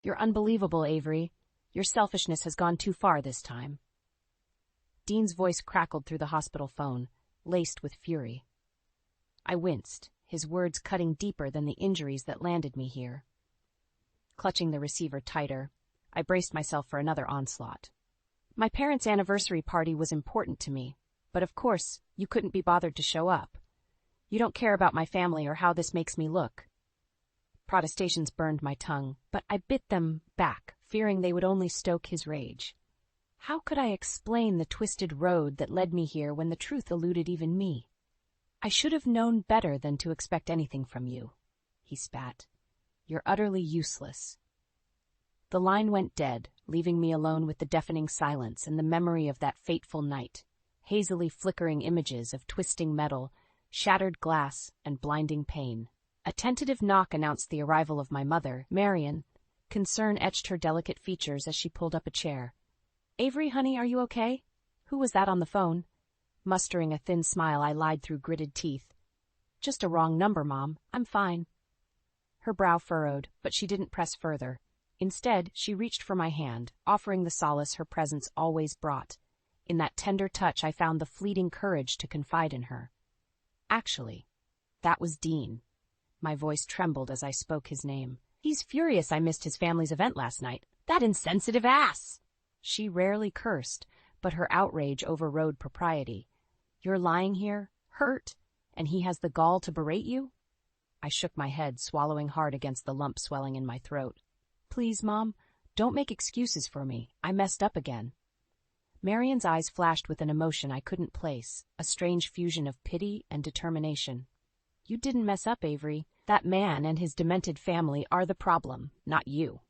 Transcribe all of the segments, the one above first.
You're unbelievable, Avery. Your selfishness has gone too far this time. Dean's voice crackled through the hospital phone, laced with fury. I winced, his words cutting deeper than the injuries that landed me here. Clutching the receiver tighter, I braced myself for another onslaught. My parents' anniversary party was important to me, but of course, you couldn't be bothered to show up. You don't care about my family or how this makes me look. Protestations burned my tongue, but I bit them back, fearing they would only stoke his rage. How could I explain the twisted road that led me here when the truth eluded even me? I should have known better than to expect anything from you, he spat. You're utterly useless. The line went dead, leaving me alone with the deafening silence and the memory of that fateful night, hazily flickering images of twisting metal, shattered glass, and blinding pain. A tentative knock announced the arrival of my mother, Marion. Concern etched her delicate features as she pulled up a chair. Avery, honey, are you okay? Who was that on the phone? Mustering a thin smile, I lied through gritted teeth. Just a wrong number, Mom. I'm fine. Her brow furrowed, but she didn't press further. Instead, she reached for my hand, offering the solace her presence always brought. In that tender touch, I found the fleeting courage to confide in her. Actually, that was Dean. My voice trembled as I spoke his name. He's furious I missed his family's event last night. That insensitive ass! She rarely cursed, but her outrage overrode propriety. You're lying here, hurt, and he has the gall to berate you? I shook my head, swallowing hard against the lump swelling in my throat. Please, Mom, don't make excuses for me. I messed up again. Marion's eyes flashed with an emotion I couldn't place, a strange fusion of pity and determination. You didn't mess up, Avery. That man and his demented family are the problem, not you.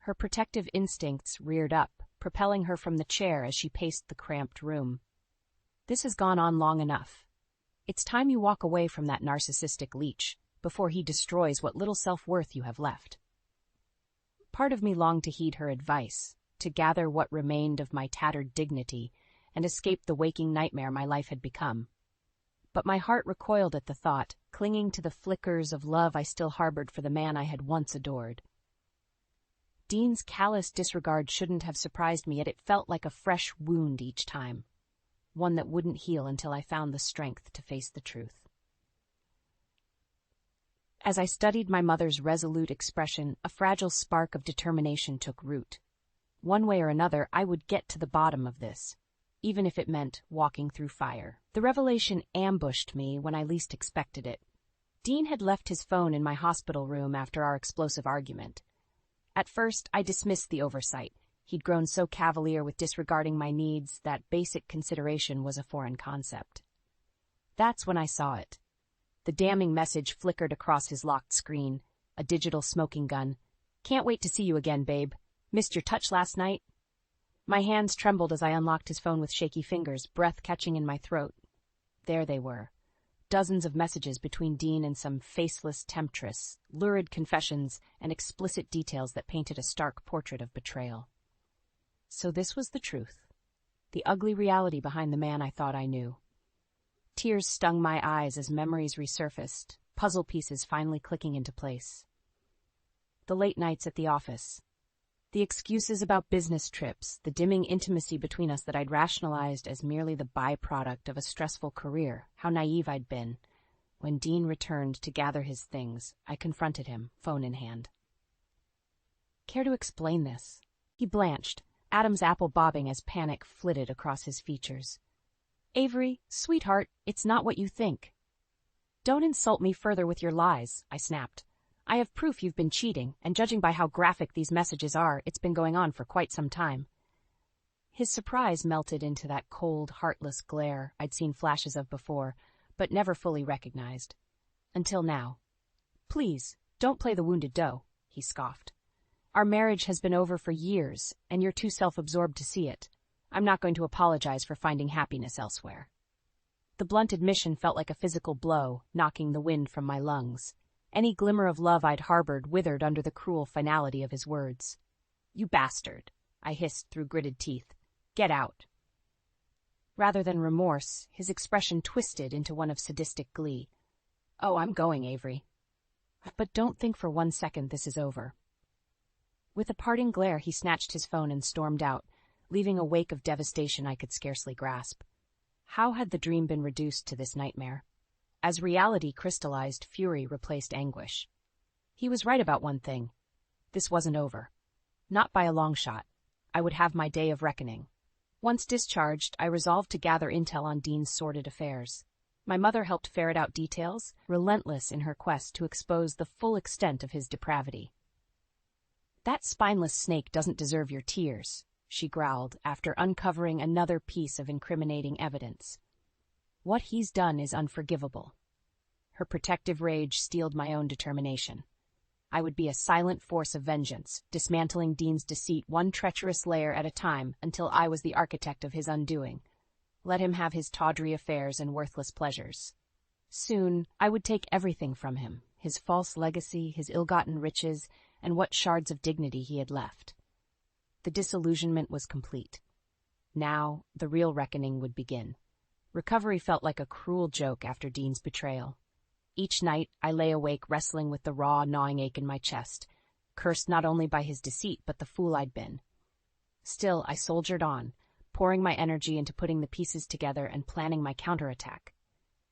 Her protective instincts reared up, propelling her from the chair as she paced the cramped room. This has gone on long enough. It's time you walk away from that narcissistic leech before he destroys what little self-worth you have left. Part of me longed to heed her advice, to gather what remained of my tattered dignity and escape the waking nightmare my life had become. But my heart recoiled at the thought, clinging to the flickers of love I still harbored for the man I had once adored. Dean's callous disregard shouldn't have surprised me, yet it felt like a fresh wound each time, one that wouldn't heal until I found the strength to face the truth. As I studied my mother's resolute expression, a fragile spark of determination took root. One way or another, I would get to the bottom of this, even if it meant walking through fire. The revelation ambushed me when I least expected it. Dean had left his phone in my hospital room after our explosive argument. At first, I dismissed the oversight. He'd grown so cavalier with disregarding my needs that basic consideration was a foreign concept. That's when I saw it. The damning message flickered across his locked screen, a digital smoking gun. Can't wait to see you again, babe. Missed your touch last night? My hands trembled as I unlocked his phone with shaky fingers, breath catching in my throat. There they were. Dozens of messages between Dean and some faceless temptress, lurid confessions, and explicit details that painted a stark portrait of betrayal. So this was the truth. The ugly reality behind the man I thought I knew. Tears stung my eyes as memories resurfaced, puzzle pieces finally clicking into place. The late nights at the office. The excuses about business trips, the dimming intimacy between us that I'd rationalized as merely the byproduct of a stressful career, how naive I'd been. When Dean returned to gather his things, I confronted him, phone in hand. Care to explain this? He blanched, Adam's apple bobbing as panic flitted across his features. Avery, sweetheart, it's not what you think. Don't insult me further with your lies, I snapped. I have proof you've been cheating, and judging by how graphic these messages are, it's been going on for quite some time. His surprise melted into that cold, heartless glare I'd seen flashes of before, but never fully recognized. Until now. Please, don't play the wounded doe, he scoffed. Our marriage has been over for years, and you're too self-absorbed to see it. I'm not going to apologize for finding happiness elsewhere. The blunt admission felt like a physical blow, knocking the wind from my lungs. Any glimmer of love I'd harbored withered under the cruel finality of his words. You bastard, I hissed through gritted teeth. Get out. Rather than remorse, his expression twisted into one of sadistic glee. Oh, I'm going, Avery. But don't think for 1 second this is over. With a parting glare, he snatched his phone and stormed out, leaving a wake of devastation I could scarcely grasp. How had the dream been reduced to this nightmare? As reality crystallized, fury replaced anguish. He was right about one thing. This wasn't over. Not by a long shot. I would have my day of reckoning. Once discharged, I resolved to gather intel on Dean's sordid affairs. My mother helped ferret out details, relentless in her quest to expose the full extent of his depravity. "That spineless snake doesn't deserve your tears," she growled after uncovering another piece of incriminating evidence. "What he's done is unforgivable." Her protective rage steeled my own determination. I would be a silent force of vengeance, dismantling Dean's deceit one treacherous layer at a time until I was the architect of his undoing. Let him have his tawdry affairs and worthless pleasures. Soon, I would take everything from him, his false legacy, his ill-gotten riches, and what shards of dignity he had left. The disillusionment was complete. Now, the real reckoning would begin. Recovery felt like a cruel joke after Dean's betrayal. Each night, I lay awake wrestling with the raw, gnawing ache in my chest, cursed not only by his deceit but the fool I'd been. Still, I soldiered on, pouring my energy into putting the pieces together and planning my counterattack.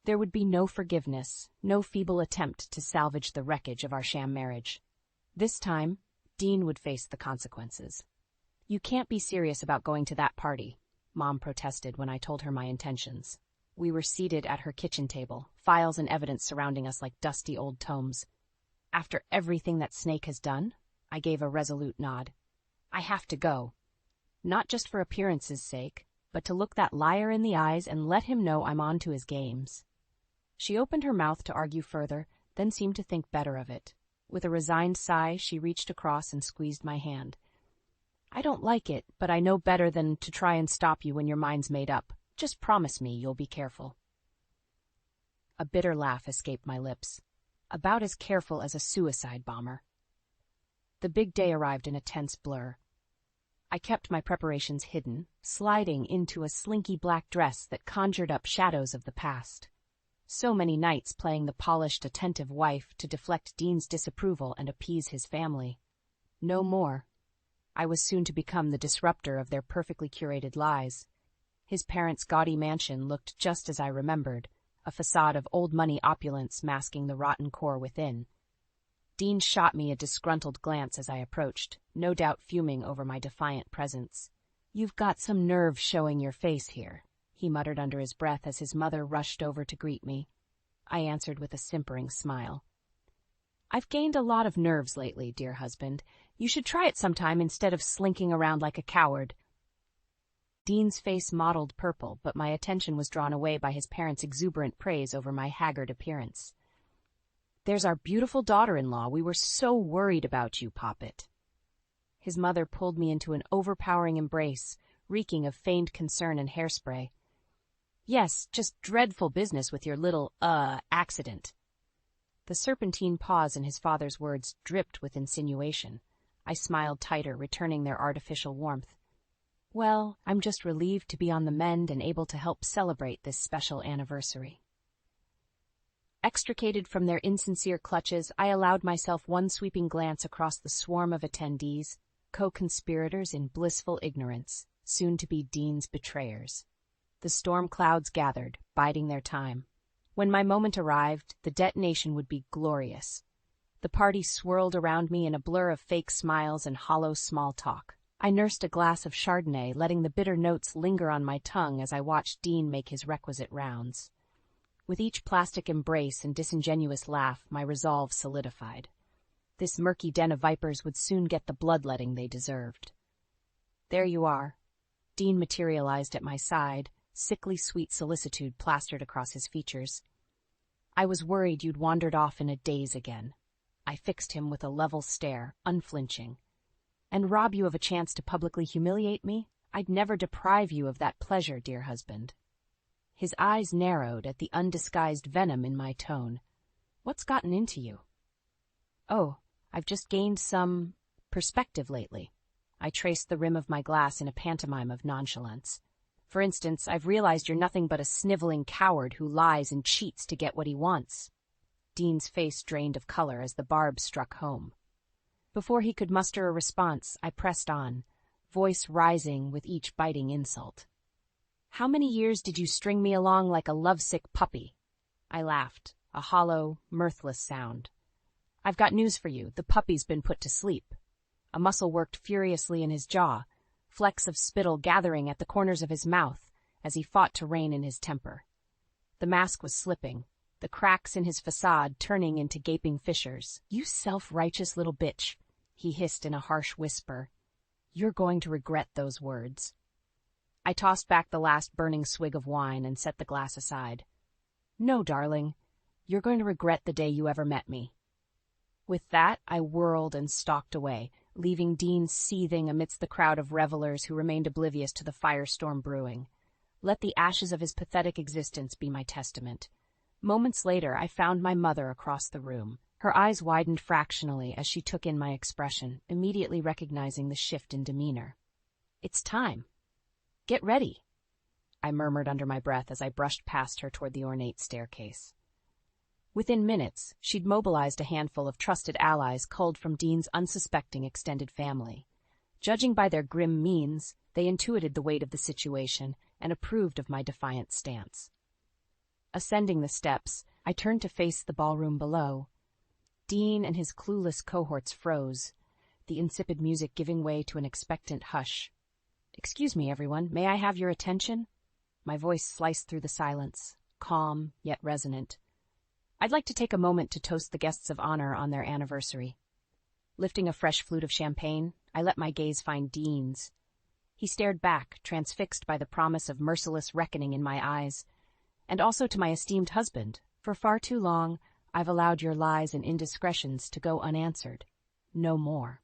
There would be no forgiveness, no feeble attempt to salvage the wreckage of our sham marriage. This time, Dean would face the consequences. "You can't be serious about going to that party," Mom protested when I told her my intentions. We were seated at her kitchen table, files and evidence surrounding us like dusty old tomes. "After everything that Snake has done?" I gave a resolute nod. "I have to go. Not just for appearances' sake, but to look that liar in the eyes and let him know I'm on to his games." She opened her mouth to argue further, then seemed to think better of it. With a resigned sigh, she reached across and squeezed my hand. "I don't like it, but I know better than to try and stop you when your mind's made up. Just promise me you'll be careful." A bitter laugh escaped my lips. About as careful as a suicide bomber. The big day arrived in a tense blur. I kept my preparations hidden, sliding into a slinky black dress that conjured up shadows of the past. So many nights playing the polished, attentive wife to deflect Dean's disapproval and appease his family. No more. I was soon to become the disruptor of their perfectly curated lies. His parents' gaudy mansion looked just as I remembered, a facade of old-money opulence masking the rotten core within. Dean shot me a disgruntled glance as I approached, no doubt fuming over my defiant presence. "You've got some nerve showing your face here," he muttered under his breath as his mother rushed over to greet me. I answered with a simpering smile. "I've gained a lot of nerves lately, dear husband. You should try it sometime instead of slinking around like a coward." Dean's face mottled purple, but my attention was drawn away by his parents' exuberant praise over my haggard appearance. "There's our beautiful daughter-in-law. We were so worried about you, Poppet." His mother pulled me into an overpowering embrace, reeking of feigned concern and hairspray. "Yes, just dreadful business with your little, accident." The serpentine pause in his father's words dripped with insinuation. I smiled tighter, returning their artificial warmth. "Well, I'm just relieved to be on the mend and able to help celebrate this special anniversary." Extricated from their insincere clutches, I allowed myself one sweeping glance across the swarm of attendees, co-conspirators in blissful ignorance, soon to be Dean's betrayers. The storm clouds gathered, biding their time. When my moment arrived, the detonation would be glorious. The party swirled around me in a blur of fake smiles and hollow small talk. I nursed a glass of Chardonnay, letting the bitter notes linger on my tongue as I watched Dean make his requisite rounds. With each plastic embrace and disingenuous laugh, my resolve solidified. This murky den of vipers would soon get the bloodletting they deserved. "There you are." Dean materialized at my side, sickly sweet solicitude plastered across his features. "I was worried you'd wandered off in a daze again." I fixed him with a level stare, unflinching. "And rob you of a chance to publicly humiliate me? I'd never deprive you of that pleasure, dear husband." His eyes narrowed at the undisguised venom in my tone. "What's gotten into you?" "Oh, I've just gained some perspective lately." I traced the rim of my glass in a pantomime of nonchalance. "For instance, I've realized you're nothing but a sniveling coward who lies and cheats to get what he wants." Dean's face drained of color as the barb struck home. Before he could muster a response, I pressed on, voice rising with each biting insult. "How many years did you string me along like a lovesick puppy?" I laughed, a hollow, mirthless sound. "I've got news for you. The puppy's been put to sleep." A muscle worked furiously in his jaw, flecks of spittle gathering at the corners of his mouth as he fought to rein in his temper. The mask was slipping, the cracks in his facade turning into gaping fissures. "You self-righteous little bitch," he hissed in a harsh whisper. "You're going to regret those words." I tossed back the last burning swig of wine and set the glass aside. "No, darling, you're going to regret the day you ever met me." With that, I whirled and stalked away, leaving Dean seething amidst the crowd of revelers who remained oblivious to the firestorm brewing. Let the ashes of his pathetic existence be my testament. Moments later, I found my mother across the room. Her eyes widened fractionally as she took in my expression, immediately recognizing the shift in demeanor. "It's time. Get ready," I murmured under my breath as I brushed past her toward the ornate staircase. Within minutes, she'd mobilized a handful of trusted allies culled from Dean's unsuspecting extended family. Judging by their grim means, they intuited the weight of the situation and approved of my defiant stance. Ascending the steps, I turned to face the ballroom below. Dean and his clueless cohorts froze, the insipid music giving way to an expectant hush. "Excuse me, everyone, may I have your attention?" My voice sliced through the silence, calm yet resonant. "I'd like to take a moment to toast the guests of honor on their anniversary." Lifting a fresh flute of champagne, I let my gaze find Dean's. He stared back, transfixed by the promise of merciless reckoning in my eyes, and also to my esteemed husband. "For far too long, I've allowed your lies and indiscretions to go unanswered. No more."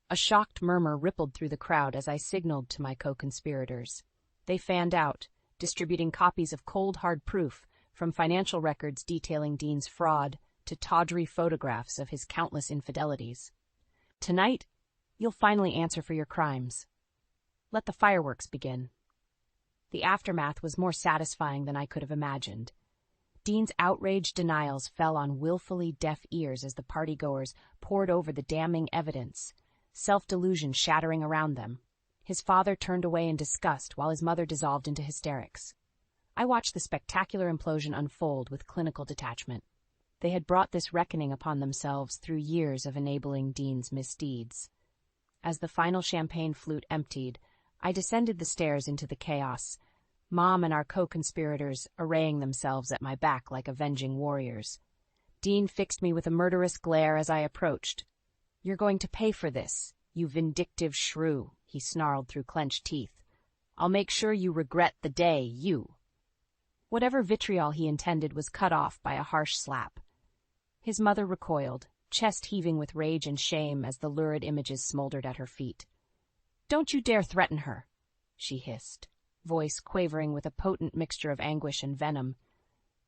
A shocked murmur rippled through the crowd as I signaled to my co-conspirators. They fanned out, distributing copies of cold, hard proof, from financial records detailing Dean's fraud to tawdry photographs of his countless infidelities. "Tonight, you'll finally answer for your crimes. Let the fireworks begin." The aftermath was more satisfying than I could have imagined. Dean's outraged denials fell on willfully deaf ears as the partygoers pored over the damning evidence, self-delusion shattering around them. His father turned away in disgust while his mother dissolved into hysterics. I watched the spectacular implosion unfold with clinical detachment. They had brought this reckoning upon themselves through years of enabling Dean's misdeeds. As the final champagne flute emptied, I descended the stairs into the chaos, Mom and our co-conspirators arraying themselves at my back like avenging warriors. Dean fixed me with a murderous glare as I approached. "You're going to pay for this, you vindictive shrew," he snarled through clenched teeth. "I'll make sure you regret the day, you." Whatever vitriol he intended was cut off by a harsh slap. His mother recoiled, chest heaving with rage and shame as the lurid images smoldered at her feet. "Don't you dare threaten her," she hissed, voice quavering with a potent mixture of anguish and venom.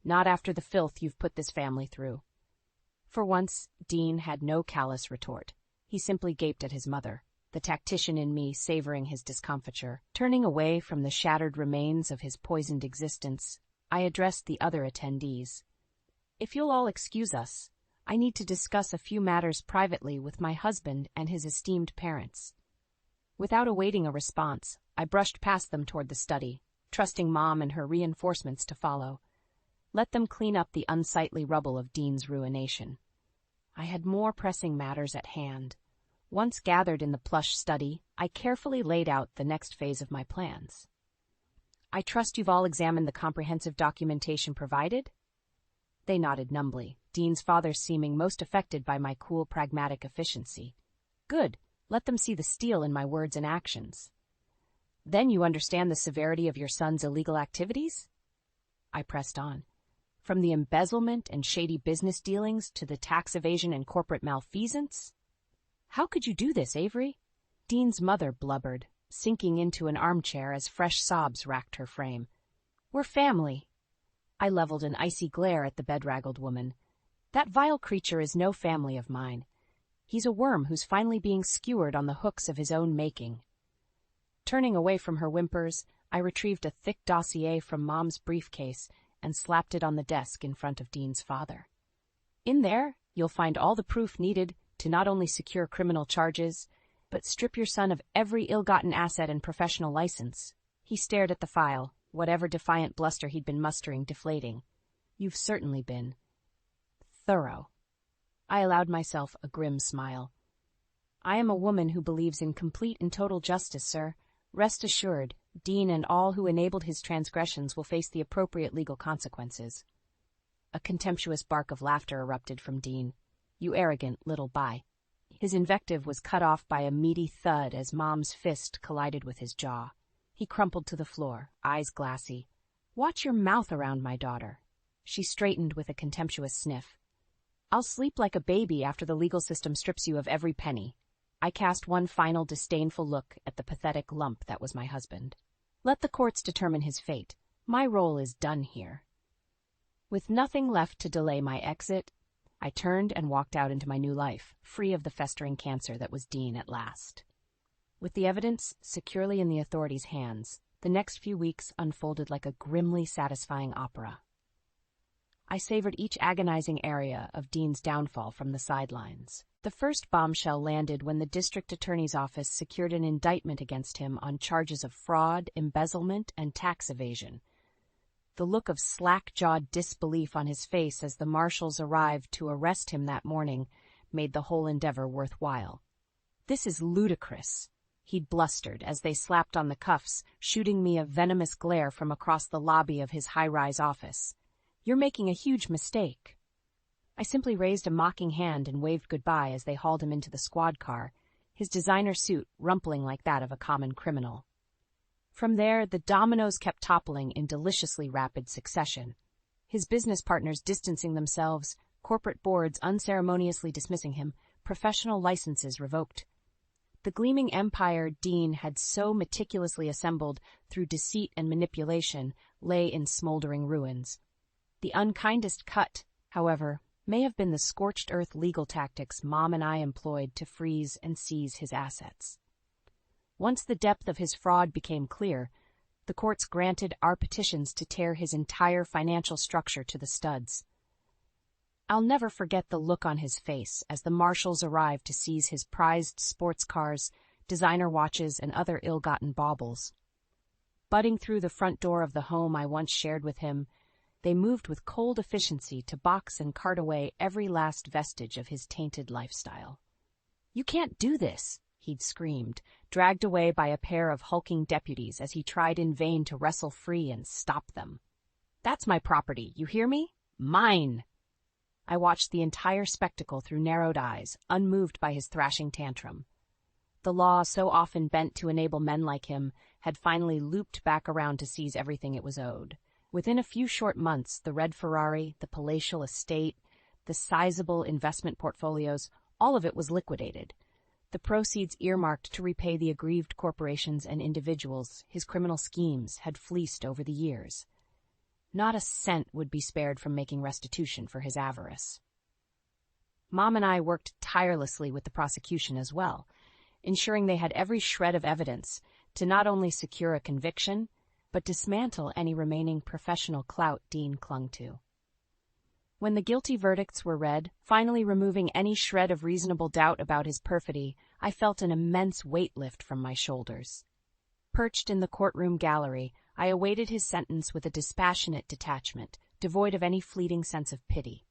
"Not after the filth you've put this family through." For once, Dean had no callous retort. He simply gaped at his mother, the tactician in me savoring his discomfiture. Turning away from the shattered remains of his poisoned existence, I addressed the other attendees. "If you'll all excuse us, I need to discuss a few matters privately with my husband and his esteemed parents." Without awaiting a response, I brushed past them toward the study, trusting Mom and her reinforcements to follow. Let them clean up the unsightly rubble of Dean's ruination. I had more pressing matters at hand. Once gathered in the plush study, I carefully laid out the next phase of my plans. "I trust you've all examined the comprehensive documentation provided?" They nodded numbly, Dean's father seeming most affected by my cool, pragmatic efficiency. "Good. Let them see the steel in my words and actions." "Then you understand the severity of your son's illegal activities?" I pressed on. "From the embezzlement and shady business dealings to the tax evasion and corporate malfeasance?" "How could you do this, Avery?" Dean's mother blubbered, sinking into an armchair as fresh sobs racked her frame. "We're family." I leveled an icy glare at the bedraggled woman. "That vile creature is no family of mine. He's a worm who's finally being skewered on the hooks of his own making." Turning away from her whimpers, I retrieved a thick dossier from Mom's briefcase and slapped it on the desk in front of Dean's father. "In there, you'll find all the proof needed to not only secure criminal charges, but strip your son of every ill-gotten asset and professional license. He stared at the file, whatever defiant bluster he'd been mustering deflating. You've certainly been thorough. I allowed myself a grim smile. I am a woman who believes in complete and total justice, sir. Rest assured, Dean and all who enabled his transgressions will face the appropriate legal consequences. A contemptuous bark of laughter erupted from Dean. You arrogant little bye. His invective was cut off by a meaty thud as Mom's fist collided with his jaw. He crumpled to the floor, eyes glassy. Watch your mouth around my daughter. She straightened with a contemptuous sniff. I'll sleep like a baby after the legal system strips you of every penny. I cast one final disdainful look at the pathetic lump that was my husband. Let the courts determine his fate. My role is done here. With nothing left to delay my exit, I turned and walked out into my new life, free of the festering cancer that was Dean at last. With the evidence securely in the authorities' hands, the next few weeks unfolded like a grimly satisfying opera. I savored each agonizing area of Dean's downfall from the sidelines. The first bombshell landed when the district attorney's office secured an indictment against him on charges of fraud, embezzlement, and tax evasion. The look of slack-jawed disbelief on his face as the marshals arrived to arrest him that morning made the whole endeavor worthwhile. This is ludicrous, he'd blustered as they slapped on the cuffs, shooting me a venomous glare from across the lobby of his high-rise office. You're making a huge mistake. I simply raised a mocking hand and waved goodbye as they hauled him into the squad car, his designer suit rumpling like that of a common criminal. From there, the dominoes kept toppling in deliciously rapid succession. His business partners distancing themselves, corporate boards unceremoniously dismissing him, professional licenses revoked. The gleaming empire Dean had so meticulously assembled through deceit and manipulation lay in smoldering ruins. The unkindest cut, however, may have been the scorched earth legal tactics Mom and I employed to freeze and seize his assets. Once the depth of his fraud became clear, the courts granted our petitions to tear his entire financial structure to the studs. I'll never forget the look on his face as the marshals arrived to seize his prized sports cars, designer watches, and other ill-gotten baubles. Butting through the front door of the home I once shared with him, they moved with cold efficiency to box and cart away every last vestige of his tainted lifestyle. You can't do this, he'd screamed, dragged away by a pair of hulking deputies as he tried in vain to wrestle free and stop them. That's my property, you hear me? Mine! I watched the entire spectacle through narrowed eyes, unmoved by his thrashing tantrum. The law, so often bent to enable men like him, had finally looped back around to seize everything it was owed. Within a few short months, the red Ferrari, the palatial estate, the sizable investment portfolios, all of it was liquidated. The proceeds earmarked to repay the aggrieved corporations and individuals his criminal schemes had fleeced over the years. Not a cent would be spared from making restitution for his avarice. Mom and I worked tirelessly with the prosecution as well, ensuring they had every shred of evidence to not only secure a conviction, but dismantle any remaining professional clout Dean clung to. When the guilty verdicts were read, finally removing any shred of reasonable doubt about his perfidy, I felt an immense weight lift from my shoulders. Perched in the courtroom gallery, I awaited his sentence with a dispassionate detachment, devoid of any fleeting sense of pity.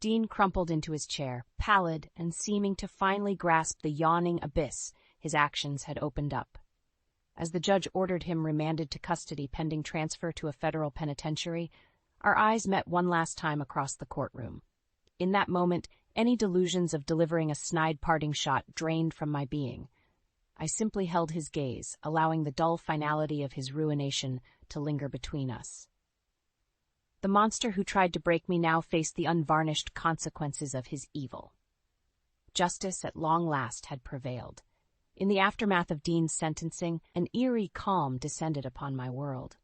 Dean crumpled into his chair, pallid and seeming to finally grasp the yawning abyss his actions had opened up. As the judge ordered him remanded to custody pending transfer to a federal penitentiary, our eyes met one last time across the courtroom. In that moment, any delusions of delivering a snide parting shot drained from my being. I simply held his gaze, allowing the dull finality of his ruination to linger between us. The monster who tried to break me now faced the unvarnished consequences of his evil. Justice at long last had prevailed. In the aftermath of Dean's sentencing, an eerie calm descended upon my world.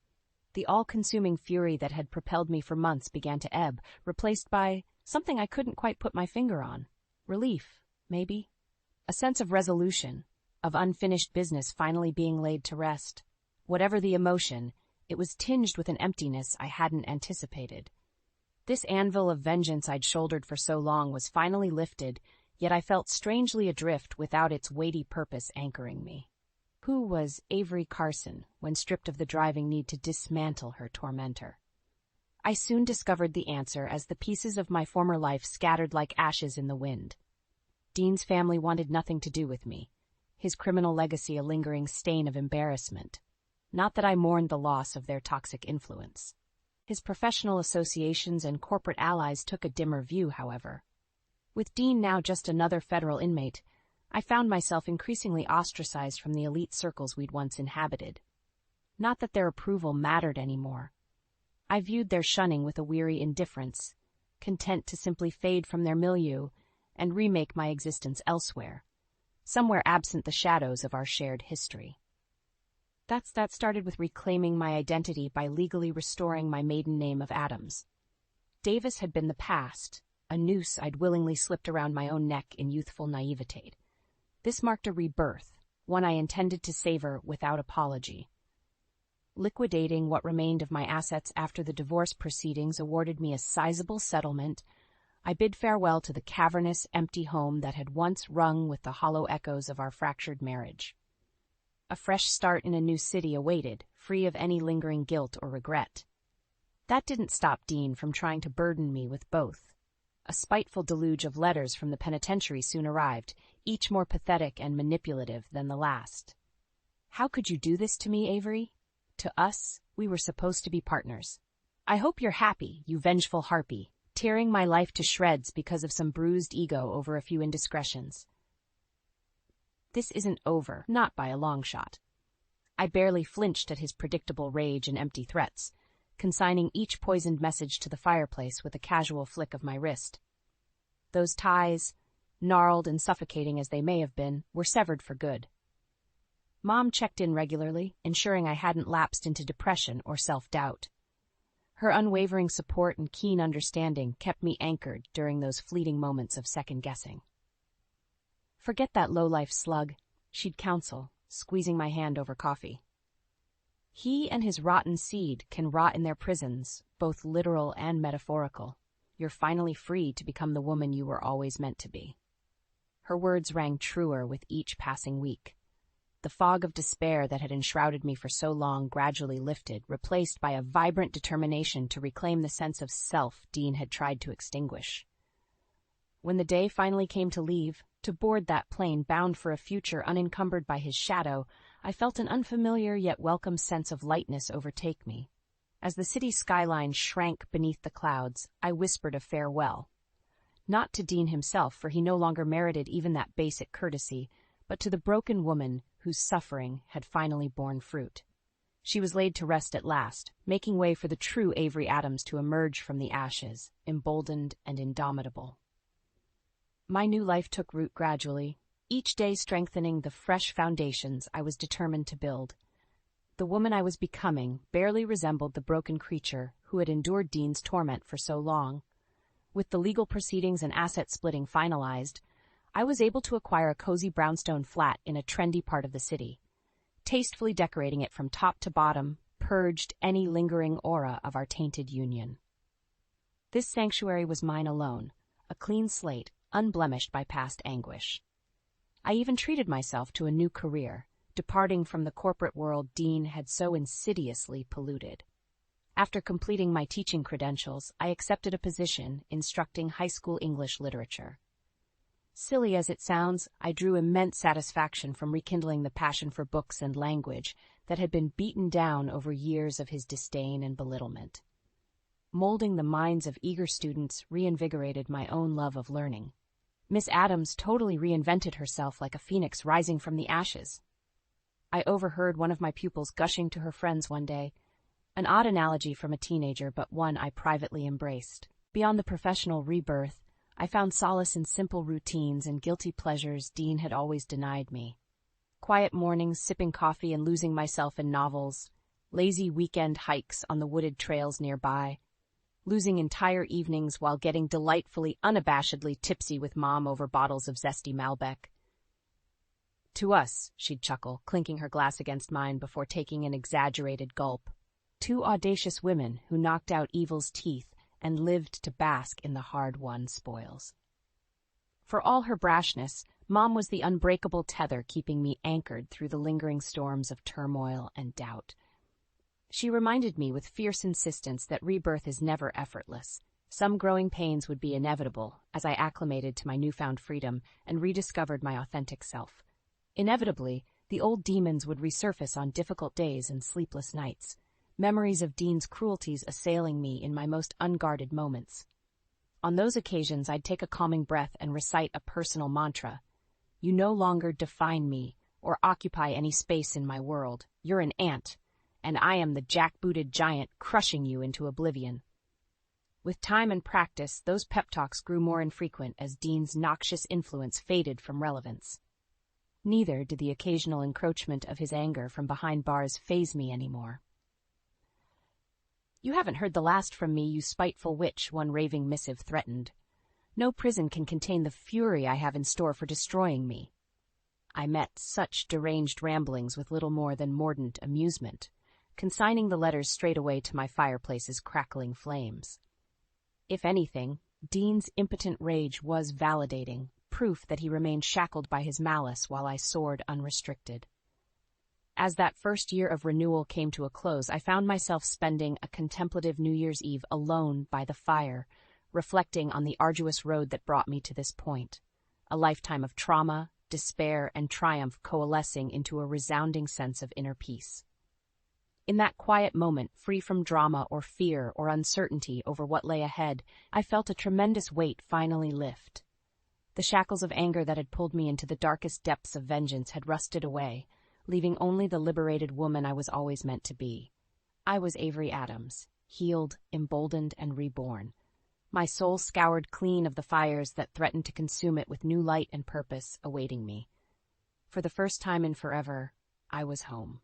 The all-consuming fury that had propelled me for months began to ebb, replaced by something I couldn't quite put my finger on. Relief, maybe. A sense of resolution, of unfinished business finally being laid to rest. Whatever the emotion, it was tinged with an emptiness I hadn't anticipated. This anvil of vengeance I'd shouldered for so long was finally lifted, yet I felt strangely adrift without its weighty purpose anchoring me. Who was Avery Carson when stripped of the driving need to dismantle her tormentor? I soon discovered the answer as the pieces of my former life scattered like ashes in the wind. Dean's family wanted nothing to do with me, his criminal legacy a lingering stain of embarrassment. Not that I mourned the loss of their toxic influence. His professional associations and corporate allies took a dimmer view, however. With Dean now just another federal inmate, I found myself increasingly ostracized from the elite circles we'd once inhabited. Not that their approval mattered anymore. I viewed their shunning with a weary indifference, content to simply fade from their milieu and remake my existence elsewhere, somewhere absent the shadows of our shared history. That started with reclaiming my identity by legally restoring my maiden name of Adams. Davis had been the past, a noose I'd willingly slipped around my own neck in youthful naivete. This marked a rebirth, one I intended to savor without apology. Liquidating what remained of my assets after the divorce proceedings awarded me a sizable settlement, I bid farewell to the cavernous, empty home that had once rung with the hollow echoes of our fractured marriage. A fresh start in a new city awaited, free of any lingering guilt or regret. That didn't stop Dean from trying to burden me with both. A spiteful deluge of letters from the penitentiary soon arrived, each more pathetic and manipulative than the last. "How could you do this to me, Avery? To us, we were supposed to be partners. I hope you're happy, you vengeful harpy, tearing my life to shreds because of some bruised ego over a few indiscretions." This isn't over, not by a long shot. I barely flinched at his predictable rage and empty threats, consigning each poisoned message to the fireplace with a casual flick of my wrist. Those ties, gnarled and suffocating as they may have been, were severed for good. Mom checked in regularly, ensuring I hadn't lapsed into depression or self-doubt. Her unwavering support and keen understanding kept me anchored during those fleeting moments of second-guessing. "Forget that low-life slug," she'd counsel, squeezing my hand over coffee. "He and his rotten seed can rot in their prisons, both literal and metaphorical. You're finally free to become the woman you were always meant to be." Her words rang truer with each passing week. The fog of despair that had enshrouded me for so long gradually lifted, replaced by a vibrant determination to reclaim the sense of self Dean had tried to extinguish. When the day finally came to leave, to board that plane bound for a future unencumbered by his shadow, I felt an unfamiliar yet welcome sense of lightness overtake me. As the city skyline shrank beneath the clouds, I whispered a farewell. Not to Dean himself, for he no longer merited even that basic courtesy, but to the broken woman whose suffering had finally borne fruit. She was laid to rest at last, making way for the true Avery Adams to emerge from the ashes, emboldened and indomitable. My new life took root gradually, each day strengthening the fresh foundations I was determined to build. The woman I was becoming barely resembled the broken creature who had endured Dean's torment for so long. With the legal proceedings and asset splitting finalized, I was able to acquire a cozy brownstone flat in a trendy part of the city. Tastefully decorating it from top to bottom purged any lingering aura of our tainted union. This sanctuary was mine alone, a clean slate, unblemished by past anguish. I even treated myself to a new career, departing from the corporate world Dean had so insidiously polluted. After completing my teaching credentials, I accepted a position instructing high school English literature. Silly as it sounds, I drew immense satisfaction from rekindling the passion for books and language that had been beaten down over years of his disdain and belittlement. Molding the minds of eager students reinvigorated my own love of learning. Miss Adams totally reinvented herself like a phoenix rising from the ashes. I overheard one of my pupils gushing to her friends one day, an odd analogy from a teenager, but one I privately embraced. Beyond the professional rebirth, I found solace in simple routines and guilty pleasures Dean had always denied me. Quiet mornings sipping coffee and losing myself in novels, lazy weekend hikes on the wooded trails nearby, losing entire evenings while getting delightfully, unabashedly tipsy with Mom over bottles of zesty Malbec. "To us," she'd chuckle, clinking her glass against mine before taking an exaggerated gulp. Two audacious women who knocked out evil's teeth and lived to bask in the hard-won spoils. For all her brashness, Mom was the unbreakable tether keeping me anchored through the lingering storms of turmoil and doubt. She reminded me with fierce insistence that rebirth is never effortless. Some growing pains would be inevitable as I acclimated to my newfound freedom and rediscovered my authentic self. Inevitably, the old demons would resurface on difficult days and sleepless nights, memories of Dean's cruelties assailing me in my most unguarded moments. On those occasions, I'd take a calming breath and recite a personal mantra. You no longer define me or occupy any space in my world. You're an ant, and I am the jackbooted giant crushing you into oblivion. With time and practice, those pep talks grew more infrequent as Dean's noxious influence faded from relevance. Neither did the occasional encroachment of his anger from behind bars faze me anymore. You haven't heard the last from me, you spiteful witch, one raving missive threatened. No prison can contain the fury I have in store for destroying me. I met such deranged ramblings with little more than mordant amusement, consigning the letters straight away to my fireplace's crackling flames. If anything, Dean's impotent rage was validating, proof that he remained shackled by his malice while I soared unrestricted. As that first year of renewal came to a close, I found myself spending a contemplative New Year's Eve alone by the fire, reflecting on the arduous road that brought me to this point, a lifetime of trauma, despair, and triumph coalescing into a resounding sense of inner peace. In that quiet moment, free from drama or fear or uncertainty over what lay ahead, I felt a tremendous weight finally lift. The shackles of anger that had pulled me into the darkest depths of vengeance had rusted away, leaving only the liberated woman I was always meant to be. I was Avery Adams, healed, emboldened, and reborn. My soul scoured clean of the fires that threatened to consume it with new light and purpose awaiting me. For the first time in forever, I was home.